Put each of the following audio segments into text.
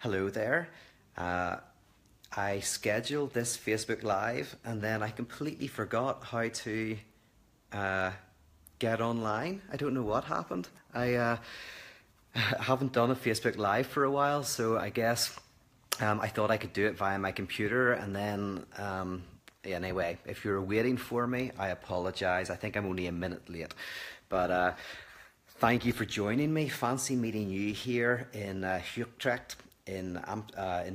Hello there. Uh, I scheduled this Facebook Live and then I completely forgot how to uh, get online. I don't know what happened. I haven't done a Facebook Live for a while, so I guess I thought I could do it via my computer and then. Anyway, if you're waiting for me, I apologize. I think I'm only a minute late. But thank you for joining me. Fancy meeting you here in Utrecht in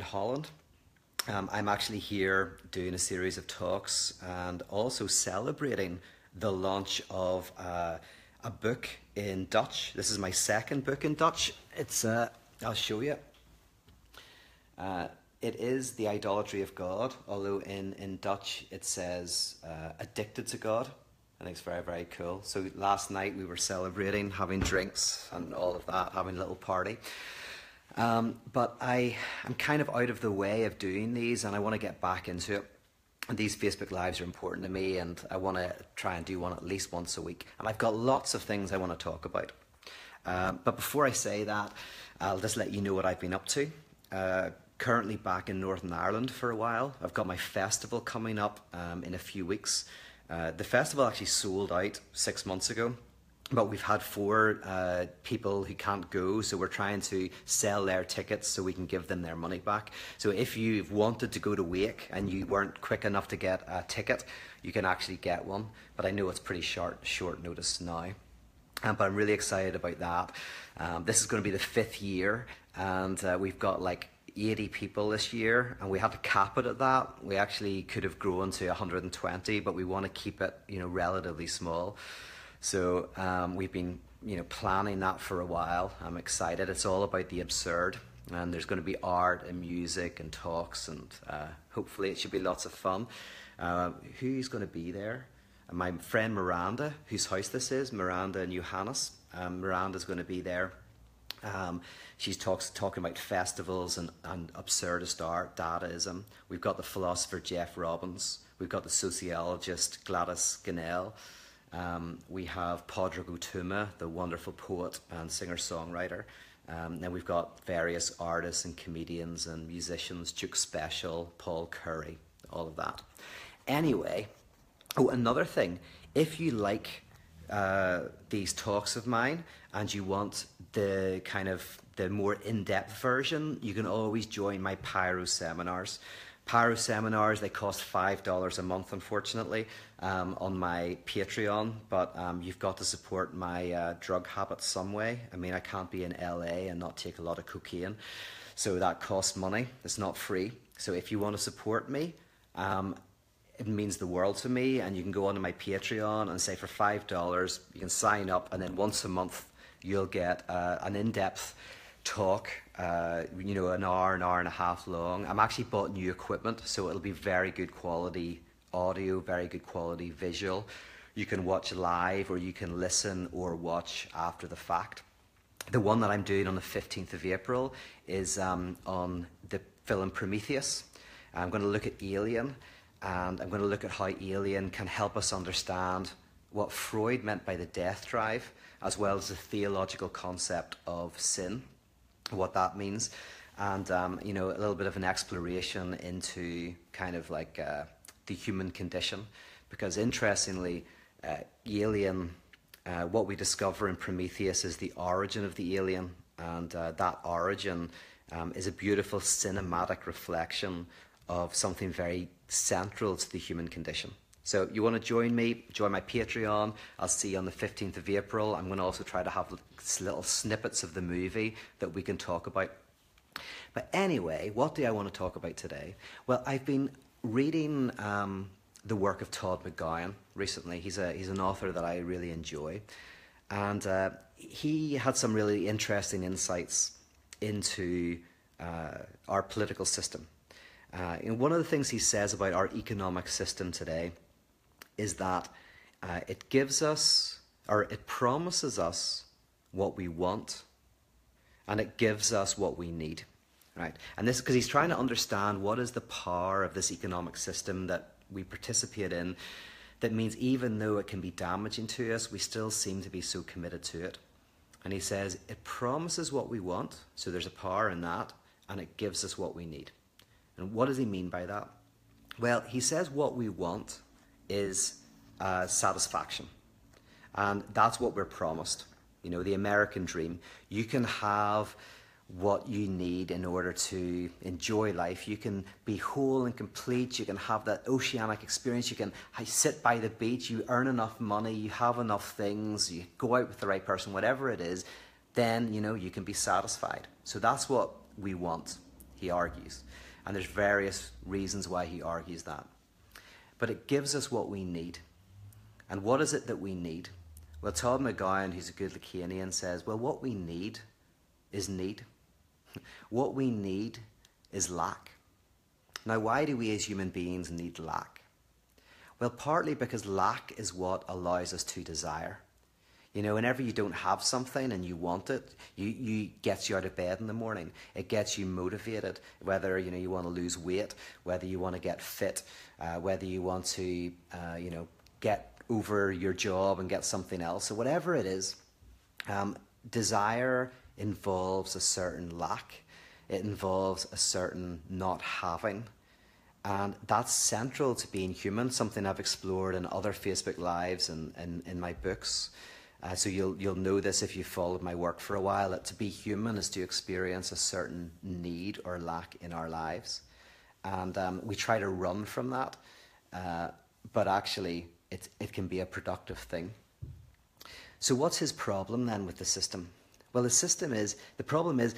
Holland. I'm actually here doing a series of talks and also celebrating the launch of a book in Dutch. This is my second book in Dutch. I'll show you. It is The Idolatry of God, although in Dutch it says Addicted to God. I think it's very, very cool. So last night we were celebrating, having drinks and all of that, having a little party. But I'm kind of out of the way of doing these and I want to get back into it. And these Facebook Lives are important to me and I want to try and do one at least once a week. And I've got lots of things I want to talk about. But before I say that, I'll just let you know what I've been up to. Currently back in Northern Ireland for a while. I've got my festival coming up in a few weeks. The festival actually sold out 6 months ago, but we've had 4 people who can't go, so we're trying to sell their tickets so we can give them their money back. So if you've wanted to go to Wake and you weren't quick enough to get a ticket, you can actually get one, but I know it's pretty short notice now. But I'm really excited about that. This is going to be the 5th year, and we've got like 80 people this year, and we had to cap it at that. We actually could have grown to 120, but we want to keep it, relatively small. So we've been, planning that for a while. I'm excited. It's all about the absurd, and there's going to be art and music and talks, and hopefully it should be lots of fun. Who's going to be there? My friend Miranda, whose house this is, Miranda and Johannes. Miranda's going to be there. She's talking about festivals and absurdist art, Dadaism. We've got the philosopher Jeff Robbins. We've got the sociologist Gladys Ganel. We have Padraig Ó Tuama, the wonderful poet and singer-songwriter. And we've got various artists and comedians and musicians, Duke Special, Paul Curry, all of that. Anyway, another thing, if you like these talks of mine and you want the more in-depth version, you can always join my Pyro seminars. Pyro seminars, they cost $5 a month, unfortunately, on my Patreon, but you've got to support my drug habit some way. I mean, I can't be in LA and not take a lot of cocaine, so that costs money. It's not free. So if you want to support me, it means the world to me, and you can go onto my Patreon and say for $5 you can sign up, and then once a month you'll get an in-depth talk, an hour and a half long. I'm actually bought new equipment, so it'll be very good quality audio, very good quality visual. You can watch live, or you can listen or watch after the fact. The one that I'm doing on the 15th of April is on the film Prometheus. I'm going to look at Alien, and I'm going to look at how Alien can help us understand what Freud meant by the death drive, as well as the theological concept of sin, what that means, and a little bit of an exploration into kind of like the human condition, because interestingly, Alien, what we discover in Prometheus is the origin of the alien, and that origin is a beautiful cinematic reflection of something very central to the human condition. So you want to join me, join my Patreon. I'll see you on the 15th of April. I'm going to also try to have little snippets of the movie that we can talk about. But anyway, what do I want to talk about today? Well, I've been reading the work of Todd McGowan recently. He's an author that I really enjoy. And he had some really interesting insights into our political system. One of the things he says about our economic system today is that it gives us, or it promises us what we want, and it gives us what we need, right? And this because he's trying to understand what is the power of this economic system that we participate in, that means even though it can be damaging to us, we still seem to be so committed to it. And he says it promises what we want, so there's a power in that, and it gives us what we need. And what does he mean by that? Well, he says what we want is satisfaction. And that's what we're promised. You know, the American dream. You can have what you need in order to enjoy life. You can be whole and complete. You can have that oceanic experience. You can sit by the beach. You earn enough money. You have enough things. You go out with the right person, whatever it is. Then, you know, you can be satisfied. So that's what we want, he argues. And there's various reasons why he argues that. But it gives us what we need. And what is it that we need? Well, Todd McGowan, who's a good Lacanian, says, well, what we need is need. What we need is lack. Now, why do we as human beings need lack? Well, partly because lack is what allows us to desire. You know, whenever you don't have something and you want it, you gets you out of bed in the morning. It gets you motivated, whether, you know, you want to lose weight, whether you want to get fit, whether you want to, you know, get over your job and get something else. So whatever it is, desire involves a certain lack. It involves a certain not having. And that's central to being human, something I've explored in other Facebook Lives and in my books. So you'll know this if you've followed my work for a while, that to be human is to experience a certain need or lack in our lives. And we try to run from that, but actually it can be a productive thing. So what's his problem then with the system? Well, the problem is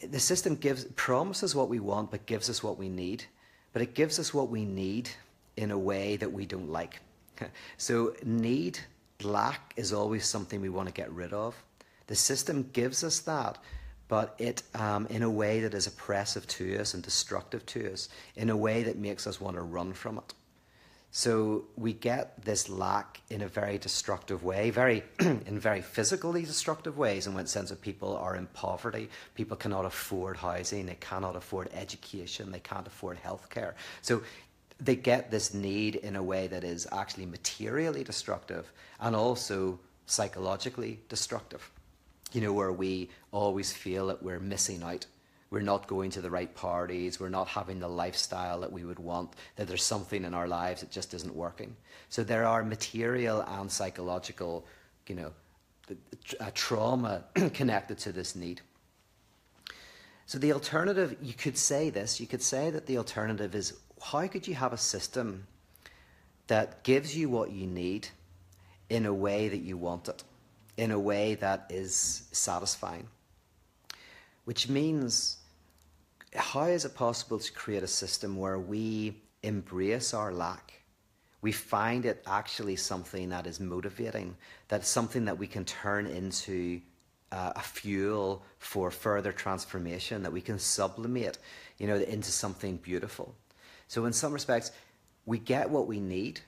the system promises what we want, but gives us what we need. But it gives us what we need in a way that we don't like. So lack is always something we want to get rid of. The system gives us that, but it in a way that is oppressive to us and destructive to us, in a way that makes us want to run from it. So we get this lack in a very destructive way, in very physically destructive ways, in the sense that people are in poverty, people cannot afford housing, they cannot afford education, they can't afford healthcare. So they get this need in a way that is actually materially destructive and also psychologically destructive. You know, where we always feel that we're missing out. We're not going to the right parties. We're not having the lifestyle that we would want, that there's something in our lives that just isn't working. So there are material and psychological, you know, trauma connected to this need. So the alternative, you could say that the alternative is, how could you have a system that gives you what you need in a way that you want it, in a way that is satisfying? Which means, how is it possible to create a system where we embrace our lack? We find it actually something that is motivating, that's something that we can turn into a fuel for further transformation, that we can sublimate, you know, into something beautiful. So in some respects, we get what we need,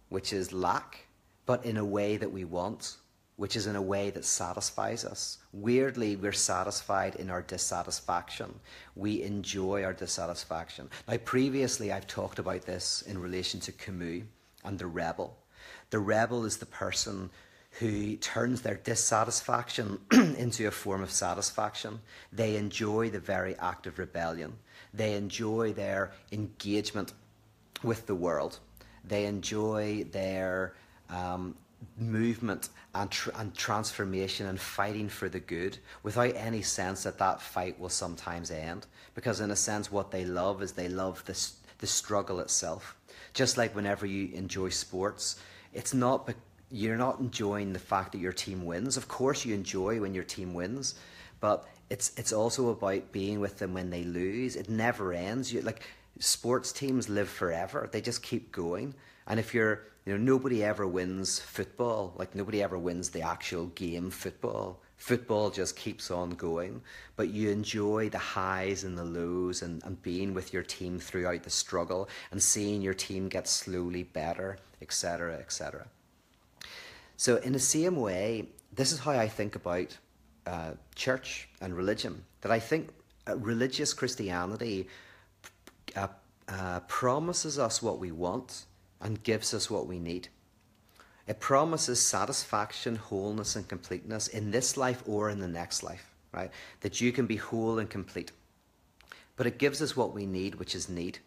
which is lack, but in a way that we want, which is in a way that satisfies us. Weirdly, we're satisfied in our dissatisfaction. We enjoy our dissatisfaction. Now, previously, I've talked about this in relation to Camus and the rebel. The rebel is the person who turns their dissatisfaction into a form of satisfaction. They enjoy the very act of rebellion. They enjoy their engagement with the world. They enjoy their movement and transformation and fighting for the good, without any sense that that fight will sometimes end. Because in a sense, what they love is the struggle itself. Just like whenever you enjoy sports, you're not enjoying the fact that your team wins. Of course you enjoy when your team wins, but it's also about being with them when they lose. It never ends. Sports teams live forever. They just keep going. And if nobody ever wins football, like nobody ever wins the actual game football. Football just keeps on going. But you enjoy the highs and the lows and being with your team throughout the struggle and seeing your team get slowly better, etc., etc. So in the same way, this is how I think about church and religion. That I think religious Christianity promises us what we want and gives us what we need. It promises satisfaction, wholeness, and completeness in this life or in the next life, right? That you can be whole and complete. but it gives us what we need, which is need.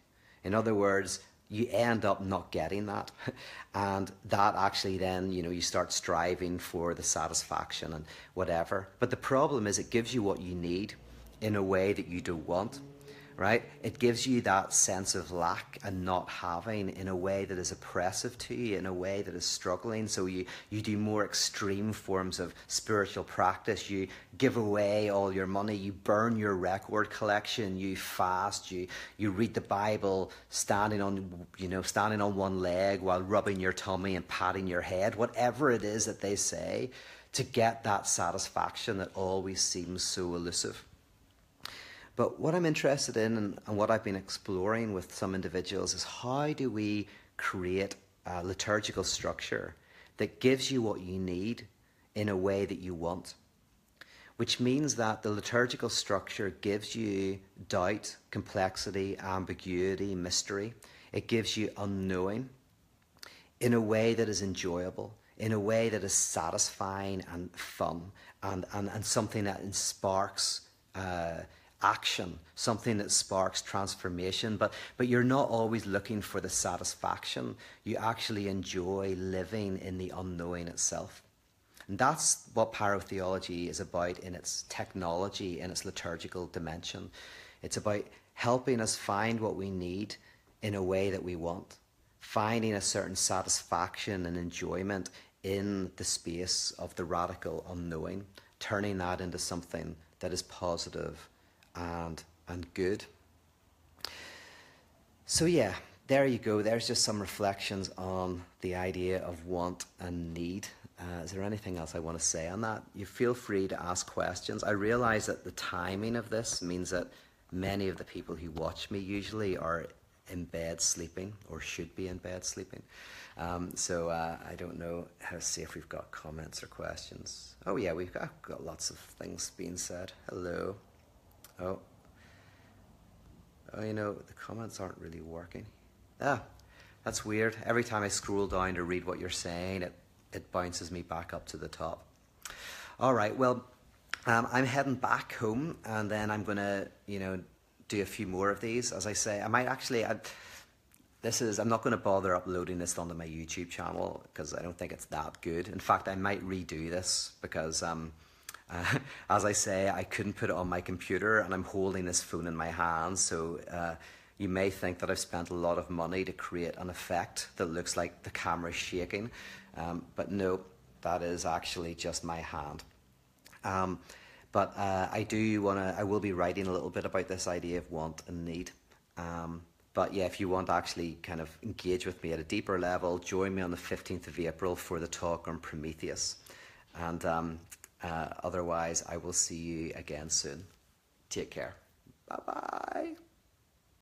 In other words, you end up not getting that. And that actually then, you start striving for the satisfaction and whatever. But the problem is it gives you what you need in a way that you don't want. Right? It gives you that sense of lack and not having in a way that is oppressive to you, in a way that is struggling. So you do more extreme forms of spiritual practice. You give away all your money. You burn your record collection. You fast. You read the Bible standing on one leg while rubbing your tummy and patting your head. Whatever it is that they say to get that satisfaction that always seems so elusive. But what I'm interested in and what I've been exploring with some individuals is how do we create a liturgical structure that gives you what you need in a way that you want, which means that the liturgical structure gives you doubt, complexity, ambiguity, mystery. It gives you unknowing in a way that is enjoyable, in a way that is satisfying and fun, and something that sparks action, something that sparks transformation, but you're not always looking for the satisfaction. You actually enjoy living in the unknowing itself. And that's what parotheology is about in its technology, in its liturgical dimension. It's about helping us find what we need in a way that we want, finding a certain satisfaction and enjoyment in the space of the radical unknowing, turning that into something that is positive and good. So yeah, there you go. There's just some reflections on the idea of want and need. Is there anything else I want to say on that? You feel free to ask questions. I realize that the timing of this means that many of the people who watch me usually are in bed sleeping or should be in bed sleeping. So I don't know how to see if we've got comments or questions. Oh yeah, we've got lots of things being said. Hello. Oh, the comments aren't really working. That's weird. Every time I scroll down to read what you're saying, it bounces me back up to the top. All right, well, I'm heading back home, and then I'm going to, do a few more of these. As I say, I might actually... I'm not going to bother uploading this onto my YouTube channel because I don't think it's that good. In fact, I might redo this because... as I say, I couldn't put it on my computer and I'm holding this phone in my hand, so you may think that I've spent a lot of money to create an effect that looks like the camera's shaking, but no, that is actually just my hand. But I will be writing a little bit about this idea of want and need. But yeah, if you want to actually kind of engage with me at a deeper level, join me on the 15th of April for the talk on Prometheus. And otherwise, I will see you again soon. Take care. Bye-bye.